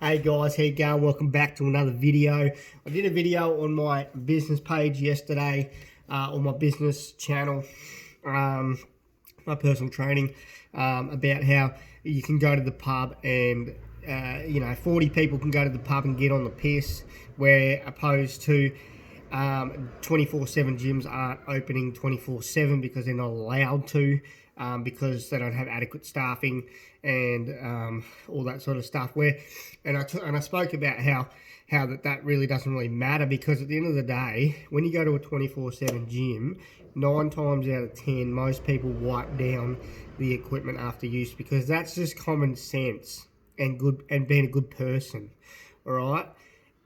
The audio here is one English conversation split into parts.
Hey guys, how you going? Welcome back to another video. I did a video on my business page yesterday, on my business channel, my personal training, about how you can go to the pub and 40 people can go to the pub and get on the piss, where opposed to 24/7 gyms aren't opening 24/7 because they're not allowed to, because they don't have adequate staffing and all that sort of stuff. And I spoke about how that really doesn't really matter, because at the end of the day, when you go to a 24/7 gym, 9 times out of 10, most people wipe down the equipment after use, because that's just common sense and being a good person. All right.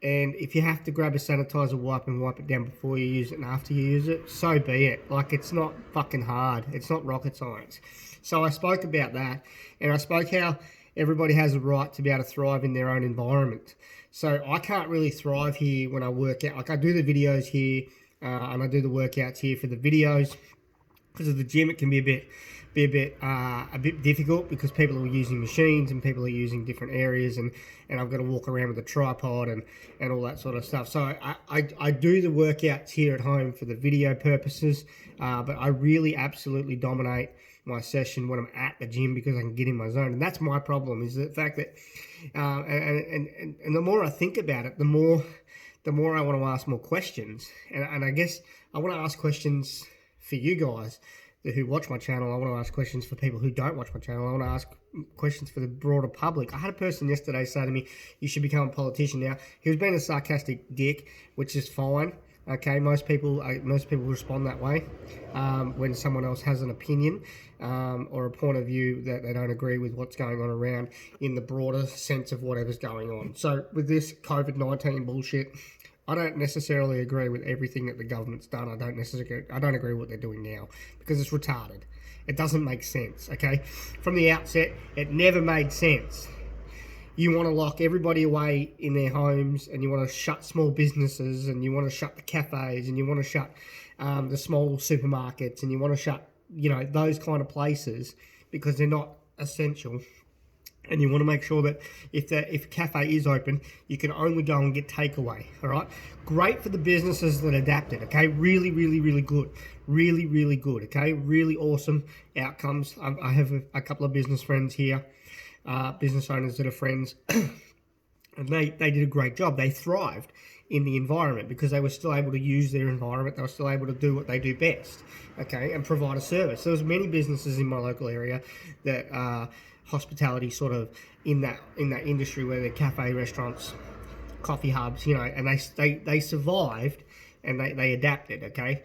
And if you have to grab a sanitizer wipe and wipe it down before you use it and after you use it, so be it. Like, it's not fucking hard. It's not rocket science. So I spoke about that, and I spoke how everybody has a right to be able to thrive in their own environment. So I can't really thrive here when I work out. Like, I do the videos here, and I do the workouts here for the videos. Because of the gym, it can be a bit difficult, because people are using machines and people are using different areas, and I've got to walk around with a tripod and all that sort of stuff. So I do the workouts here at home for the video purposes, but I really absolutely dominate my session when I'm at the gym, because I can get in my zone. And that's my problem, is the fact that and the more I think about it, the more I want to ask more questions, and I guess I want to ask questions for you guys who watch my channel. I want to ask questions for people who don't watch my channel. I want to ask questions for the broader public. I had a person yesterday say to me, you should become a politician. Now, he was being a sarcastic dick, which is fine. Okay, most people respond that way when someone else has an opinion or a point of view that they don't agree with what's going on around, in the broader sense of whatever's going on. So with this COVID-19 bullshit, I don't necessarily agree with everything that the government's done. I don't agree with what they're doing now, because it's retarded. It doesn't make sense, okay? From the outset, it never made sense. You want to lock everybody away in their homes, and you want to shut small businesses, and you want to shut the cafes, and you want to shut the small supermarkets, and you want to shut, those kind of places, because they're not essential. And you want to make sure that if a cafe is open, you can only go and get takeaway, all right? Great for the businesses that adapted, okay? Really, really, really good. Really, really good, okay? Really awesome outcomes. I have a couple of business friends here, business owners that are friends, and they did a great job. They thrived in the environment because they were still able to use their environment. They were still able to do what they do best, okay, and provide a service. There was many businesses in my local area that hospitality sort of in that industry, where they're cafe, restaurants, coffee hubs, and they survived, and they adapted, okay?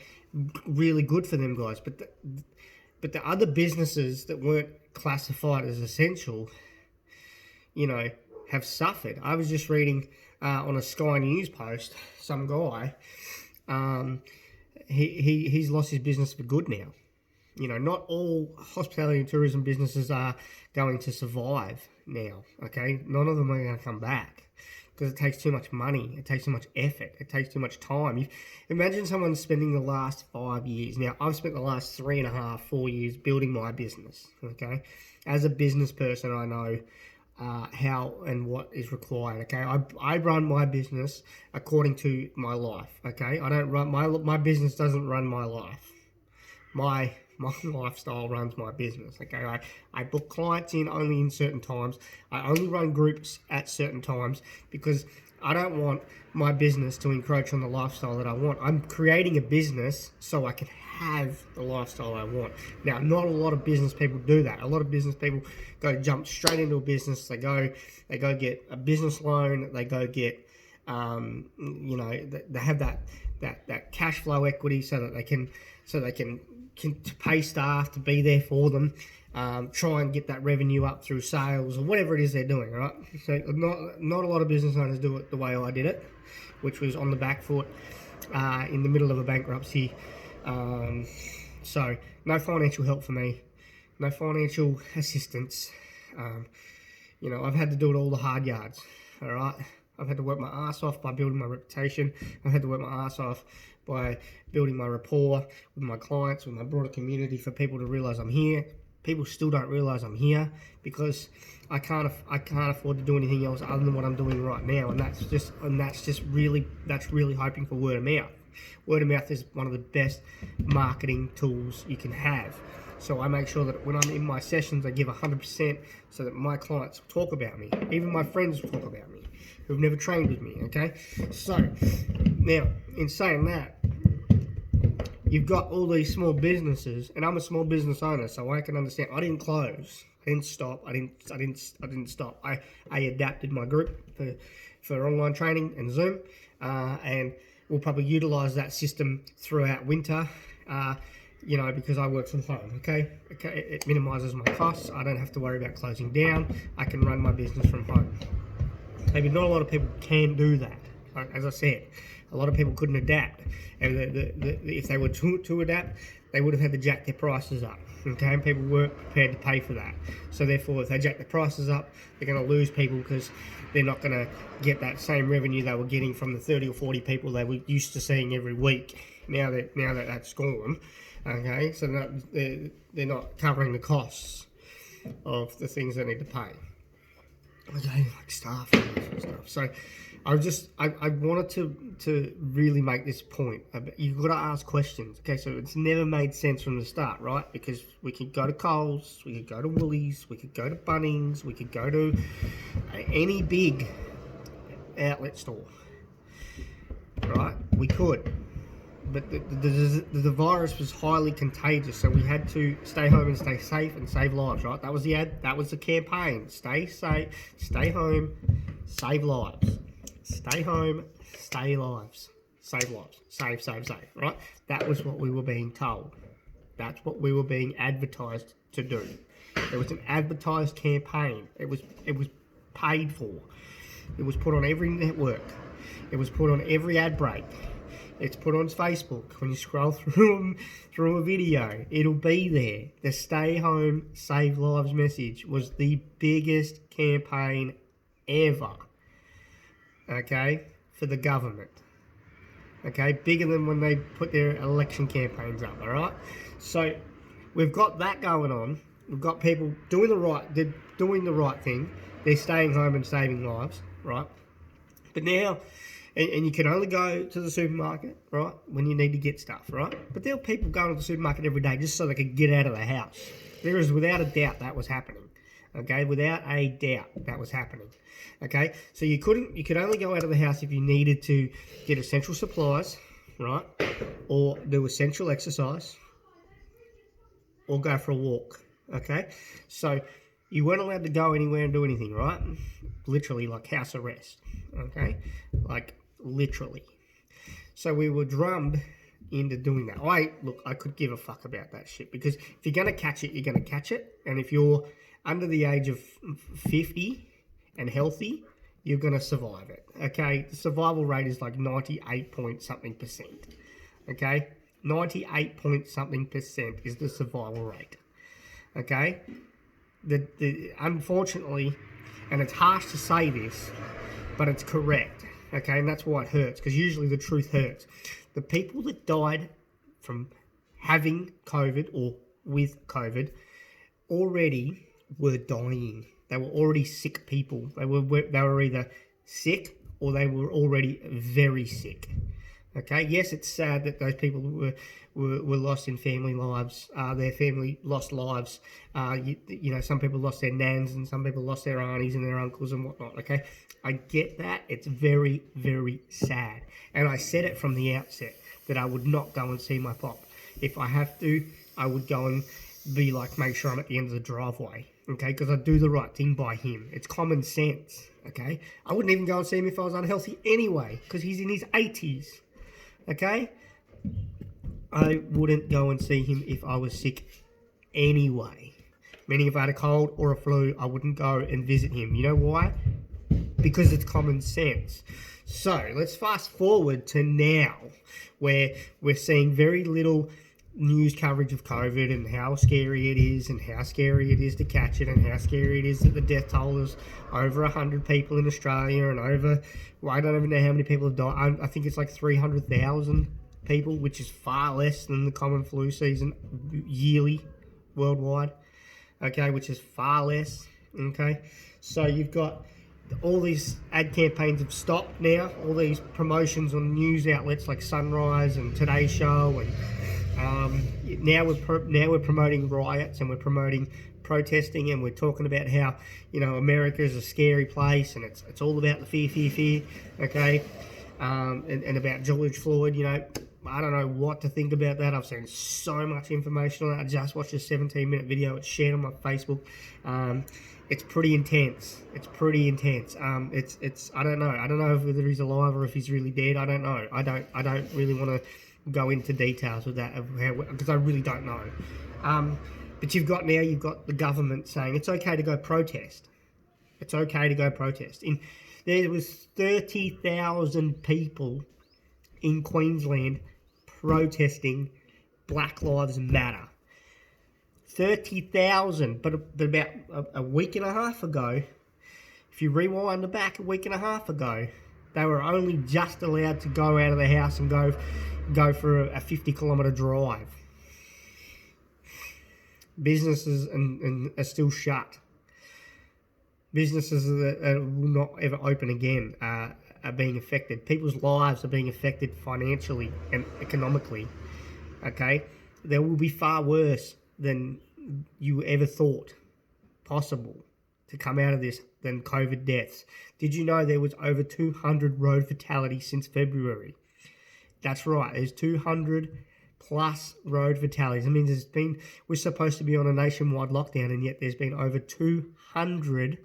Really good for them guys. But the other businesses that weren't classified as essential, have suffered. I was just reading on a Sky News post, some guy, he's lost his business for good now. Not all hospitality and tourism businesses are going to survive now, okay? None of them are going to come back, because it takes too much money, it takes too much effort, it takes too much time. Imagine someone spending the last 5 years. Now, I've spent the last 3.5, 4 years building my business, okay? As a business person, I know how and what is required, okay? I run my business according to my life, okay? I don't run, my business doesn't run my life. My lifestyle runs my business, okay? I book clients in only in certain times. I only run groups at certain times, because I don't want my business to encroach on the lifestyle that I want. I'm creating a business so I can have the lifestyle I want. Now, not a lot of business people do that. A lot of business people jump straight into a business. They go get a business loan. They go get, they have that cash flow equity, so that they can pay staff to be there for them, try and get that revenue up through sales or whatever it is they're doing, right? So not a lot of business owners do it the way I did it, which was on the back foot, in the middle of a bankruptcy. So no financial help for me, no financial assistance. I've had to do it all the hard yards, all right? I've had to work my ass off by building my reputation. I've had to work my ass off by building my rapport with my clients, with my broader community, for people to realise I'm here, people still don't realise I'm here because I can't afford to do anything else other than what I'm doing right now, and that's really hoping for word of mouth. Word of mouth is one of the best marketing tools you can have. So I make sure that when I'm in my sessions, I give 100% so that my clients talk about me. Even my friends talk about me who've never trained with me, okay? So now, in saying that, you've got all these small businesses, and I'm a small business owner, so I can understand. I didn't close. I didn't stop. I didn't stop. I adapted my group for online training and Zoom, and we'll probably utilise that system throughout winter. Because I work from home, okay? It minimises my costs. I don't have to worry about closing down. I can run my business from home. Maybe not a lot of people can do that. Like, as I said, a lot of people couldn't adapt. And if they were to adapt, they would have had to jack their prices up, okay? And people weren't prepared to pay for that. So therefore, if they jack the prices up, they're going to lose people because they're not going to get that same revenue they were getting from the 30 or 40 people they were used to seeing every week. Now that that's gone. Okay, so they're not covering the costs of the things they need to pay. Okay, like staff and that sort of stuff. So I wanted to really make this point. You've got to ask questions. Okay, so it's never made sense from the start, right? Because we could go to Coles, we could go to Woolies, we could go to Bunnings, we could go to any big outlet store, right? We could. But the virus was highly contagious, so we had to stay home and stay safe and save lives, right? That was the ad. That was the campaign. Stay safe, stay home, save lives. Stay home, stay lives, save lives, save, right? That was what we were being told. That's what we were being advertised to do. It was an advertised campaign. It was paid for. It was put on every network. It was put on every ad break. It's put on Facebook. When you scroll through a video, it'll be there. The stay home, save lives message was the biggest campaign ever, okay, for the government. Okay, bigger than when they put their election campaigns up, all right? So we've got that going on. We've got people doing the right thing. They're staying home and saving lives, right? But now... And you can only go to the supermarket, right, when you need to get stuff, right? But there are people going to the supermarket every day just so they could get out of the house. There is without a doubt that was happening, okay? Without a doubt that was happening, okay? So you could only go out of the house if you needed to get essential supplies, right, or do essential exercise, or go for a walk, okay? So you weren't allowed to go anywhere and do anything, right? Literally, like house arrest, okay? Like, literally. So we were drummed into doing that. I could give a fuck about that shit, because if you're going to catch it, you're going to catch it. And if you're under the age of 50 and healthy, you're going to survive it, okay? The survival rate is like 98 point something percent, okay? 98 point something percent is the survival rate, okay? Unfortunately, and it's harsh to say this, but it's correct. Okay, and that's why it hurts, because usually the truth hurts. The people that died from having COVID or with COVID already were dying. They were already sick people. They were either sick or they were already very sick. Okay, yes, it's sad that those people were lost in family lives. Their family lost lives. Some people lost their nans and some people lost their aunties and their uncles and whatnot. Okay, I get that. It's very, very sad. And I said it from the outset that I would not go and see my pop. If I have to, I would go and be like, make sure I'm at the end of the driveway. Okay, because I do the right thing by him. It's common sense. Okay, I wouldn't even go and see him if I was unhealthy anyway, because he's in his 80s. Okay, I wouldn't go and see him if I was sick anyway. Meaning if I had a cold or a flu, I wouldn't go and visit him. You know why? Because it's common sense. So let's fast forward to now, where we're seeing very little news coverage of COVID and how scary it is and how scary it is to catch it and how scary it is that the death toll is over 100 people in Australia and over, well, I don't even know how many people have died. I think it's like 300,000 people, which is far less than the common flu season yearly worldwide. okay, which is far less, okay? So you've got all these ad campaigns have stopped now, all these promotions on news outlets like Sunrise and Today Show, and now we're promoting riots, and we're promoting protesting, and we're talking about how, you know, America is a scary place, and it's all about the fear, okay? And about George Floyd, you know, I don't know what to think about that. I've seen so much information on it. I just watched a 17-minute video. It's shared on my Facebook. It's pretty intense. It's I don't know. I don't know whether he's alive or if he's really dead. I don't know. I don't really want to go into details with that, because I really don't know. But you've got the government saying it's okay to go protest. It's okay to go protest. There was 30,000 people in Queensland protesting Black Lives Matter. 30,000, but about a week and a half ago, if you rewind back a week and a half ago, they were only just allowed to go out of the house and go for a 50-kilometre drive. Businesses are still shut. Businesses that will not ever open again are being affected. People's lives are being affected financially and economically. Okay? There will be far worse than you ever thought possible to come out of this than COVID deaths. Did you know there was over 200 road fatalities since February? That's right. There's 200 plus road fatalities. I mean, we're supposed to be on a nationwide lockdown, and yet there's been over 200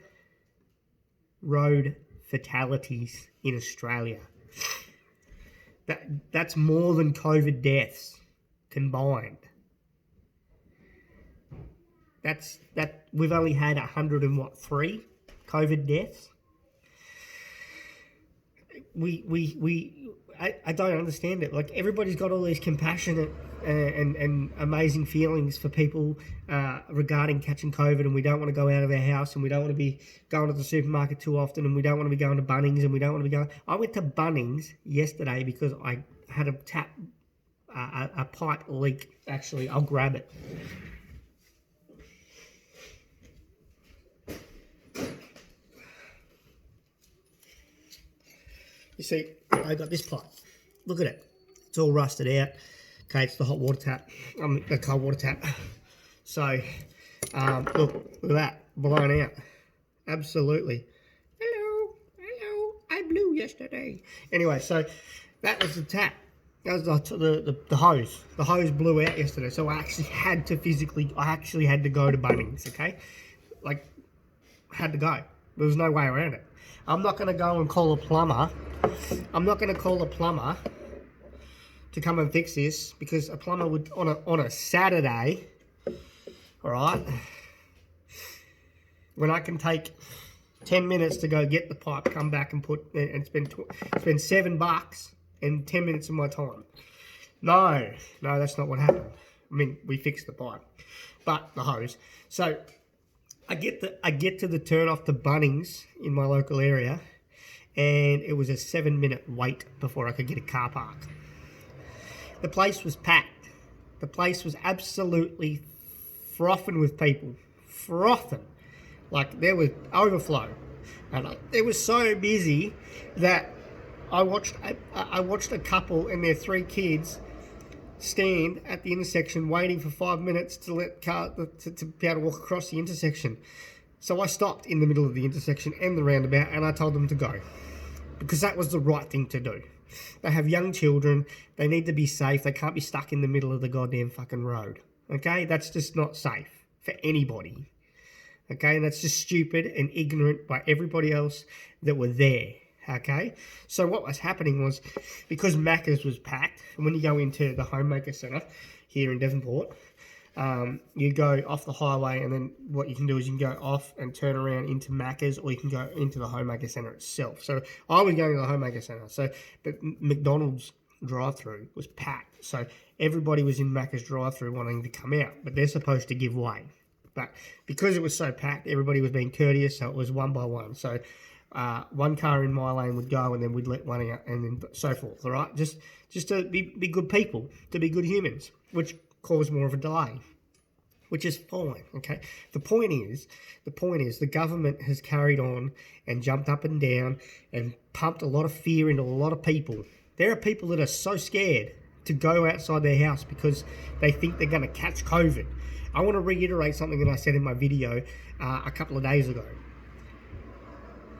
road fatalities in Australia. That's more than COVID deaths combined. We've only had 103 COVID deaths. I don't understand it. Like, everybody's got all these compassionate and amazing feelings for people regarding catching COVID, and we don't want to go out of our house, and we don't want to be going to the supermarket too often, and we don't want to be going to Bunnings, and we don't want to be going... I went to Bunnings yesterday because I had a pipe leak. Actually, I'll grab it. You see, I got this pipe. Look at it. It's all rusted out. Okay, it's the hot water tap. The cold water tap. So, look at that. Blown out. Absolutely. Hello. I blew yesterday. Anyway, so that was the tap. That was the hose. The hose blew out yesterday. So I actually had to go to Bunnings, okay? Like, had to go. There was no way around it. I'm not going to go and call a plumber. I'm not going to call a plumber to come and fix this, because a plumber would, on a Saturday, all right, when I can take 10 minutes to go get the pipe, come back and spend $7 and 10 minutes of my time. No, that's not what happened. I mean, we fixed the pipe, but the hose. So I get to the turn off to Bunnings in my local area, and it was a 7-minute wait before I could get a car park. The place was packed. The place was absolutely frothing with people. Frothing. Like, there was overflow. And it was so busy that I watched a couple and their 3 kids stand at the intersection waiting for 5 minutes to let to be able to walk across the intersection. So I stopped in the middle of the intersection and the roundabout, and I told them to go, because that was the right thing to do. They have young children. They need to be safe. They can't be stuck in the middle of the goddamn fucking road. Okay? That's just not safe for anybody. Okay? And that's just stupid and ignorant by everybody else that were there. Okay? So what was happening was, because Macca's was packed, and when you go into the Homemaker Centre here in Devonport, you go off the highway, and then what you can do is you can go off and turn around into Macca's, or you can go into the Homemaker Centre itself. So I was going to the Homemaker Centre, but McDonald's drive-through was packed, so everybody was in Macca's drive-through wanting to come out, but they're supposed to give way. But because it was so packed, everybody was being courteous, so it was one by one. So one car in my lane would go, and then we'd let one out, and then so forth. All right, just to be good people, to be good humans, which caused more of a delay. which is fine, okay? The point is the government has carried on and jumped up and down and pumped a lot of fear into a lot of people. There are people that are so scared to go outside their house because they think they're going to catch COVID. I want to reiterate something that I said in my video a couple of days ago.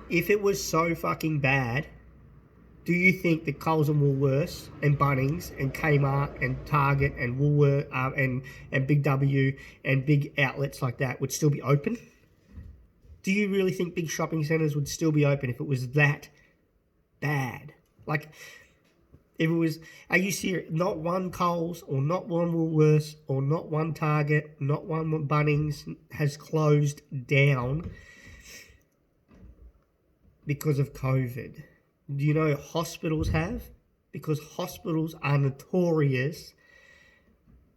If it was so fucking bad, do you think that Coles and Woolworths and Bunnings and Kmart and Target and Woolworth and Big W and big outlets like that would still be open? Do you really think big shopping centres would still be open if it was that bad? Like, if it was, are you serious? Not one Coles or not one Woolworths or not one Target, not one Bunnings has closed down because of COVID. Do you know hospitals have? Because hospitals are notorious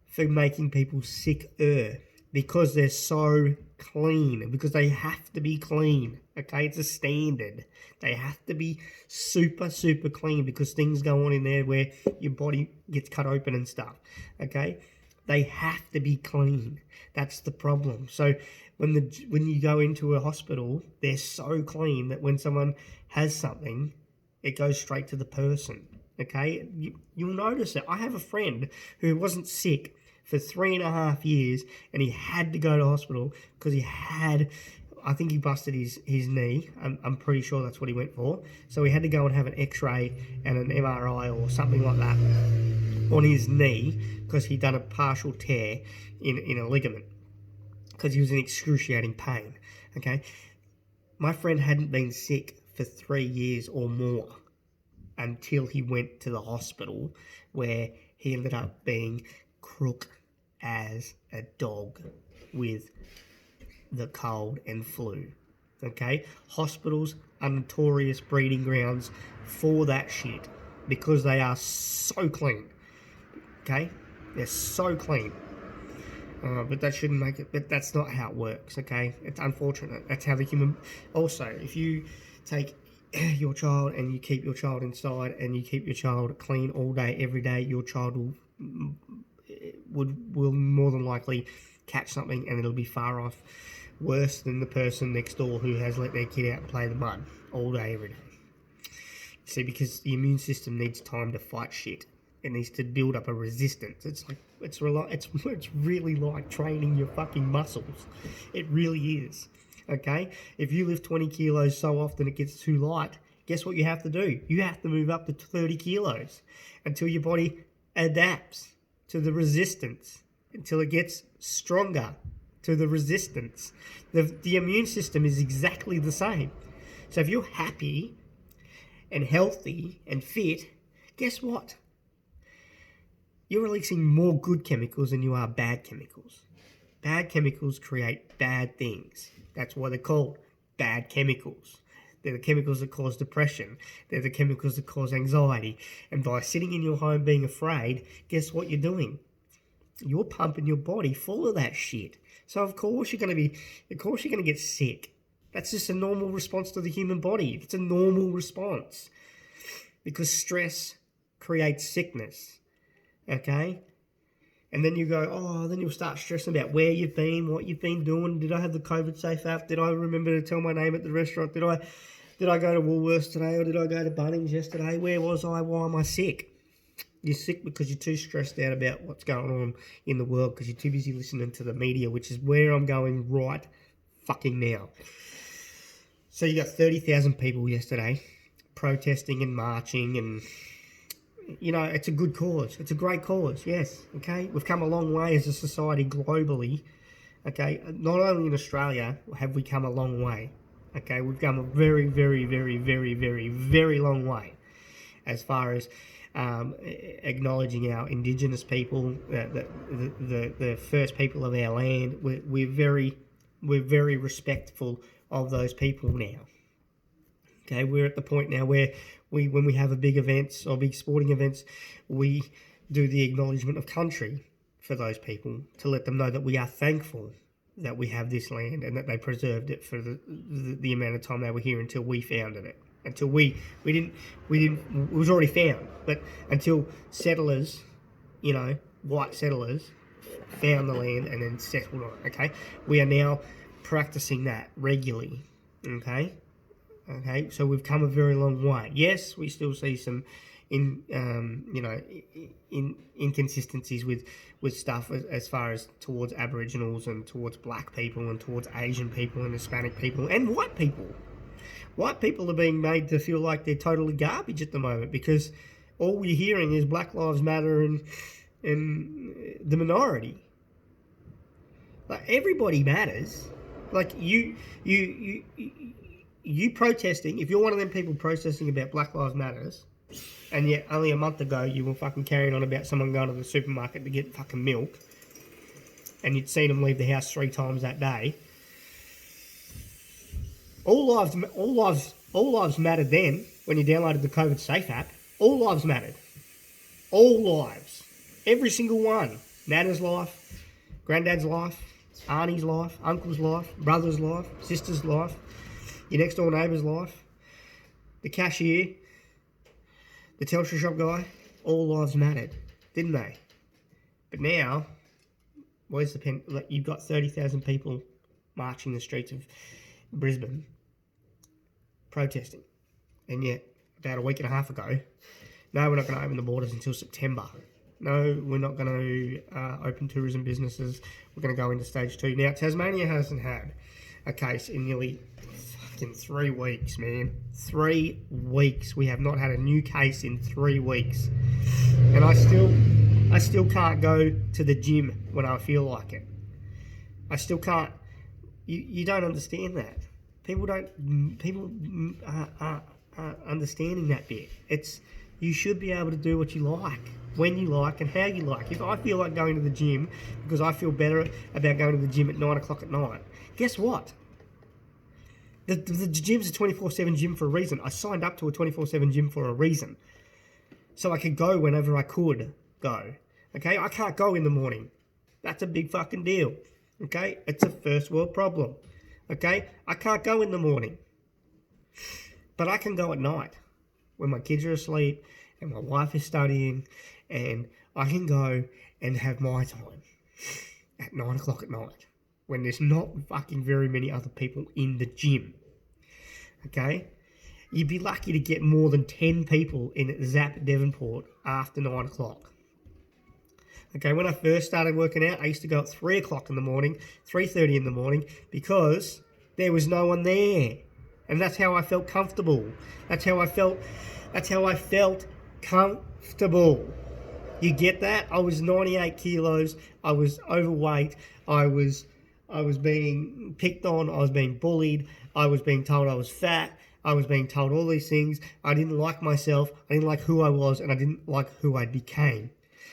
for making people sicker because they're so clean, because they have to be clean, okay? It's a standard. They have to be super, super clean because things go on in there where your body gets cut open and stuff, okay? They have to be clean. That's the problem. So when you go into a hospital, they're so clean that when someone has something, it goes straight to the person, okay? You'll notice it. I have a friend who wasn't sick for 3.5 years, and he had to go to hospital because he had, I think he busted his knee. I'm pretty sure that's what he went for. So he had to go and have an x-ray and an MRI or something like that on his knee because he'd done a partial tear in a ligament because he was in excruciating pain, okay? My friend hadn't been sick for 3 years or more until he went to the hospital where he ended up being crook as a dog with the cold and flu, okay? Hospitals are notorious breeding grounds for that shit because they are so clean, okay? They're so clean. But that shouldn't make it, but that's not how it works, okay? It's unfortunate. That's how the human, also, if you take your child and you keep your child inside and you keep your child clean all day, every day, your child will more than likely catch something and it'll be far off worse than the person next door who has let their kid out and play in the mud all day, every day. See, because the immune system needs time to fight shit. It needs to build up a resistance. It's really like training your fucking muscles. It really is. Okay? If you lift 20 kilos so often it gets too light, guess what you have to do? You have to move up to 30 kilos until your body adapts to the resistance, until it gets stronger to the resistance. The immune system is exactly the same. So if you're happy and healthy and fit, guess what? You're releasing more good chemicals than you are bad chemicals. Bad chemicals create bad things. That's why they're called bad chemicals. They're the chemicals that cause depression. They're the chemicals that cause anxiety. And by sitting in your home being afraid, guess what you're doing? You're pumping your body full of that shit. So of course you're going to get sick. That's just a normal response to the human body. It's a normal response. Because stress creates sickness. Okay? And then you go, then you'll start stressing about where you've been, what you've been doing. Did I have the COVID safe app? Did I remember to tell my name at the restaurant? Did I go to Woolworths today or did I go to Bunnings yesterday? Where was I? Why am I sick? You're sick because you're too stressed out about what's going on in the world because you're too busy listening to the media, which is where I'm going right fucking now. So you got 30,000 people yesterday protesting and marching and... You know, it's a good cause. It's a great cause, yes, okay? We've come a long way as a society globally, okay? Not only in Australia have we come a long way, okay? We've come a very, very, very, very, very, very long way as far as acknowledging our Indigenous people, the first people of our land. We're very respectful of those people now. Okay, we're at the point now where when we have a big events or big sporting events, we do the acknowledgement of country for those people to let them know that we are thankful that we have this land and that they preserved it for the amount of time they were here until we founded it. Until we didn't, it was already found, but until settlers, white settlers, found the land and then settled on it, okay? We are now practicing that regularly, okay? Okay, so we've come a very long way. Yes, we still see some inconsistencies with stuff as far as towards Aboriginals and towards black people and towards Asian people and Hispanic people and white people. White people are being made to feel like they're totally garbage at the moment because all we're hearing is Black Lives Matter and the minority. Like, everybody matters. Like, you protesting, if you're one of them people protesting about Black Lives Matters, and yet only a month ago you were fucking carrying on about someone going to the supermarket to get fucking milk, and you'd seen them leave the house 3 times that day. All lives mattered then when you downloaded the COVID Safe app. All lives mattered. All lives. Every single one. Nana's life, Granddad's life, Auntie's life, Uncle's life, brother's life, sister's life, your next door neighbour's life, the cashier, the Telstra shop guy. All lives mattered, didn't they? But now, where's the pen? Like, you've got 30,000 people marching the streets of Brisbane protesting, and yet about a week and a half ago, no, we're not going to open the borders until September. No, we're not going to open tourism businesses. We're going to go into stage 2. Now, Tasmania hasn't had a case in nearly fucking 3 weeks, man. 3 weeks. We have not had a new case in 3 weeks. And I still can't go to the gym when I feel like it. I still can't. You don't understand that. People aren't understanding that bit. You should be able to do what you like, when you like, and how you like. If I feel like going to the gym because I feel better about going to the gym at 9 o'clock at night, guess what? The gym's a 24/7 gym for a reason. I signed up to a 24/7 gym for a reason. So I could go whenever I could go. Okay? I can't go in the morning. That's a big fucking deal. Okay? It's a first world problem. Okay? I can't go in the morning. But I can go at night when my kids are asleep and my wife is studying, and I can go and have my time at 9 o'clock at night when there's not fucking very many other people in the gym. Okay? You'd be lucky to get more than 10 people in Zap Devonport after 9 o'clock. Okay, when I first started working out, I used to go at 3 o'clock in the morning, 3:30 in the morning, because there was no one there. And that's how I felt comfortable. That's how I felt comfortable. You get that? I was 98 kilos. I was overweight. I was being picked on. I was being bullied. I was being told I was fat. I was being told all these things. I didn't like myself. I didn't like who I was, and I didn't like who I became.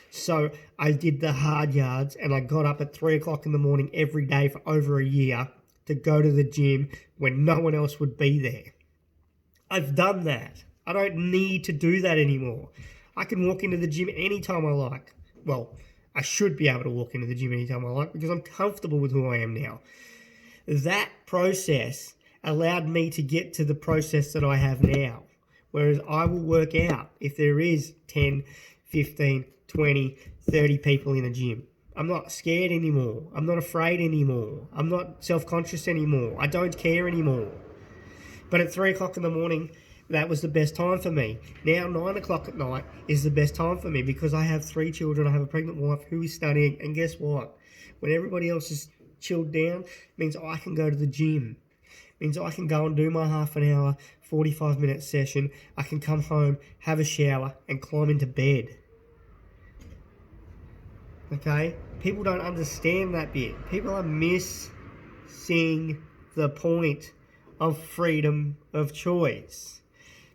So I did the hard yards, and I got up at 3 o'clock in the morning every day for over a year to go to the gym when no one else would be there. I've done that. I don't need to do that anymore. I can walk into the gym anytime I like. Well, I should be able to walk into the gym anytime I like because I'm comfortable with who I am now. That process allowed me to get to the process that I have now. Whereas I will work out if there is 10, 15, 20, 30 people in a gym. I'm not scared anymore. I'm not afraid anymore. I'm not self-conscious anymore. I don't care anymore. But at 3 o'clock in the morning, that was the best time for me. Now 9 o'clock at night is the best time for me because I have 3 children. I have a pregnant wife who is studying. And guess what? When everybody else is chilled down, it means I can go to the gym. It means I can go and do my half an hour, 45-minute session. I can come home, have a shower, and climb into bed. Okay? People don't understand that bit. People are missing the point of freedom of choice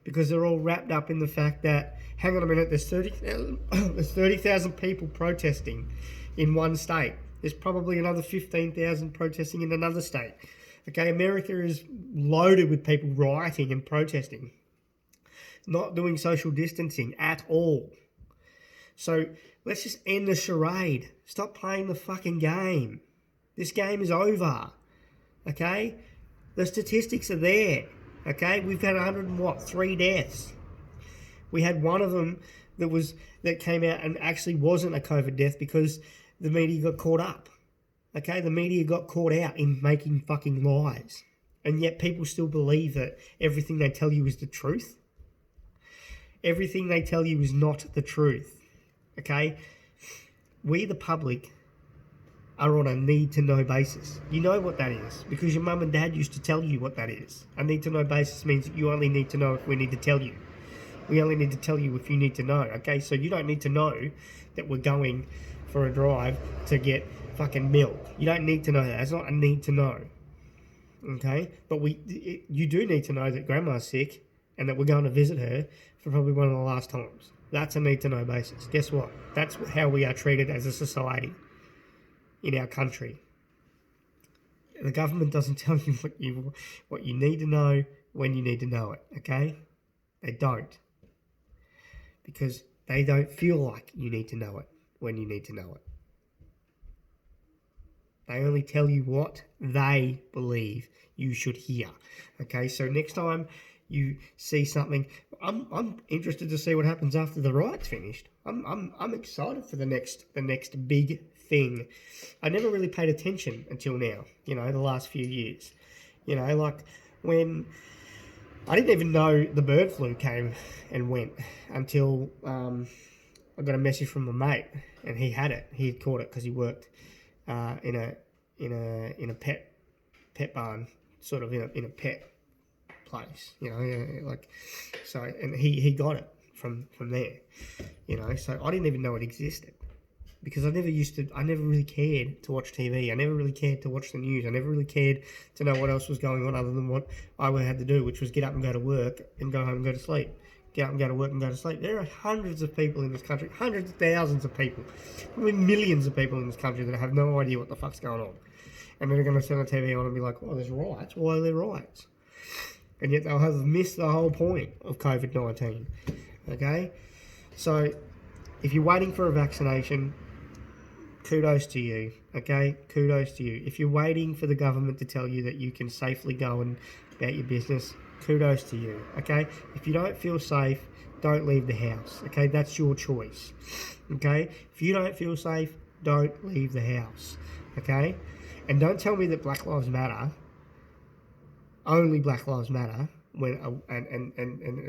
because they're all wrapped up in the fact that, hang on a minute, there's 30,000 people protesting in one state. There's probably another 15,000 protesting in another state. Okay? America is loaded with people rioting and protesting, not doing social distancing at all. So let's just end the charade. Stop playing the fucking game. This game is over. Okay? The statistics are there. Okay? We've had 3 deaths. We had one of them that came out and actually wasn't a COVID death because the media got caught up. Okay, the media got caught out in making fucking lies. And yet people still believe that everything they tell you is the truth. Everything they tell you is not the truth. Okay? We, the public, are on a need-to-know basis. You know what that is because your mum and dad used to tell you what that is. A need-to-know basis means that you only need to know if we need to tell you. We only need to tell you if you need to know, okay? So you don't need to know that we're going for a drive to get fucking milk. You don't need to know that. That's not a need to know, okay? But you do need to know that grandma's sick and that we're going to visit her for probably one of the last times. That's a need to know basis. Guess what? That's how we are treated as a society in our country. The government doesn't tell you what you need to know when you need to know it, okay? They don't. Because they don't feel like you need to know it when you need to know it. They only tell you what they believe you should hear. Okay, so next time you see something, I'm interested to see what happens after the riot's finished. I'm excited for the next big thing. I never really paid attention until now. The last few years. Like when. I didn't even know the bird flu came and went until I got a message from my mate, and he had it. He had caught it because he worked in a pet barn, sort of in a pet place, so. And he got it from there, So I didn't even know it existed. Because I never really cared to watch TV. I never really cared to watch the news. I never really cared to know what else was going on other than what I had to do, which was get up and go to work and go home and go to sleep. Get up and go to work and go to sleep. There are hundreds of people in this country, hundreds of thousands of people, probably millions of people in this country that have no idea what the fuck's going on. And they're going to turn the TV on and be like, oh, there's riots. Why are there riots? And yet they'll have missed the whole point of COVID-19. Okay? So if you're waiting for a vaccination, kudos to you, okay? Kudos to you. If you're waiting for the government to tell you that you can safely go and about your business, kudos to you, okay? If you don't feel safe, don't leave the house, okay? That's your choice, okay? If you don't feel safe, don't leave the house, okay? And don't tell me that Black Lives Matter, only Black Lives Matter, when and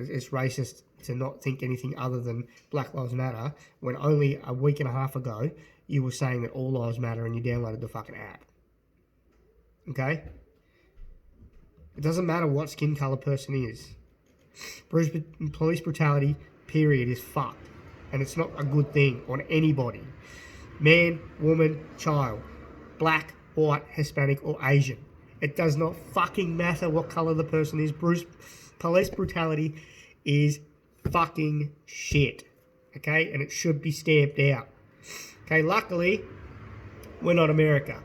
it's racist to not think anything other than Black Lives Matter, when only a week and a half ago you were saying that all lives matter and you downloaded the fucking app. Okay? It doesn't matter what skin colour person is. Police brutality, period, is fucked. And it's not a good thing on anybody. Man, woman, child. Black, white, Hispanic or Asian. It does not fucking matter what colour the person is. Police brutality is fucking shit. Okay? And it should be stamped out. Okay, luckily, we're not America.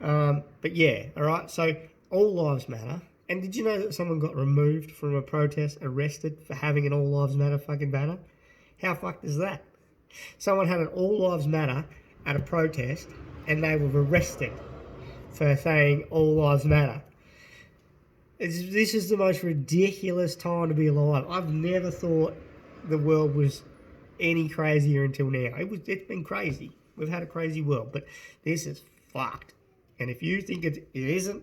But yeah, all right, so all lives matter. And did you know that someone got removed from a protest, arrested for having an all lives matter fucking banner? How fucked is that? Someone had an all lives matter at a protest and they were arrested for saying all lives matter. This is the most ridiculous time to be alive. I've never thought the world was any crazier until now. It's been crazy. We've had a crazy world, but this is fucked. And if you think it isn't,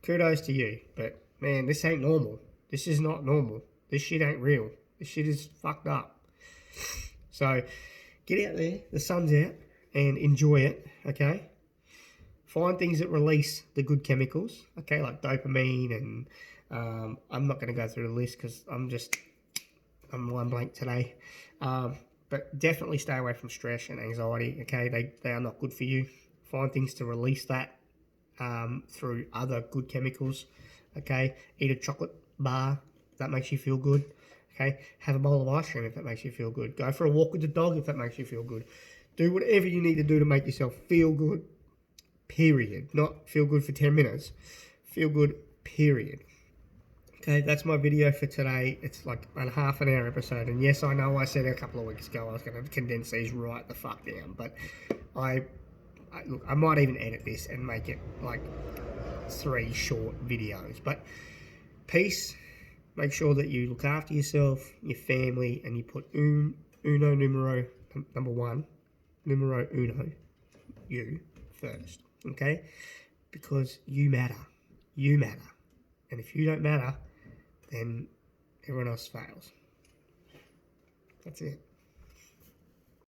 kudos to you. But man, this ain't normal. This is not normal. This shit ain't real. This shit is fucked up. So get out there, the sun's out, and enjoy it, okay? Find things that release the good chemicals, okay, like dopamine, and I'm not going to go through the list because I'm one blank today. But definitely stay away from stress and anxiety, okay? They are not good for you. Find things to release that through other good chemicals, okay? Eat a chocolate bar if that makes you feel good, okay? Have a bowl of ice cream if that makes you feel good. Go for a walk with the dog if that makes you feel good. Do whatever you need to do to make yourself feel good, period. Not feel good for 10 minutes. Feel good, period. Okay, that's my video for today. It's like a half an hour episode. And yes, I know I said a couple of weeks ago I was going to condense these right the fuck down. But look, I might even edit this and make it like 3 short videos. But peace. Make sure that you look after yourself, your family, and you put uno numero, number 1, numero uno, you first, okay? Because you matter. You matter. And if you don't matter, then everyone else fails. That's it.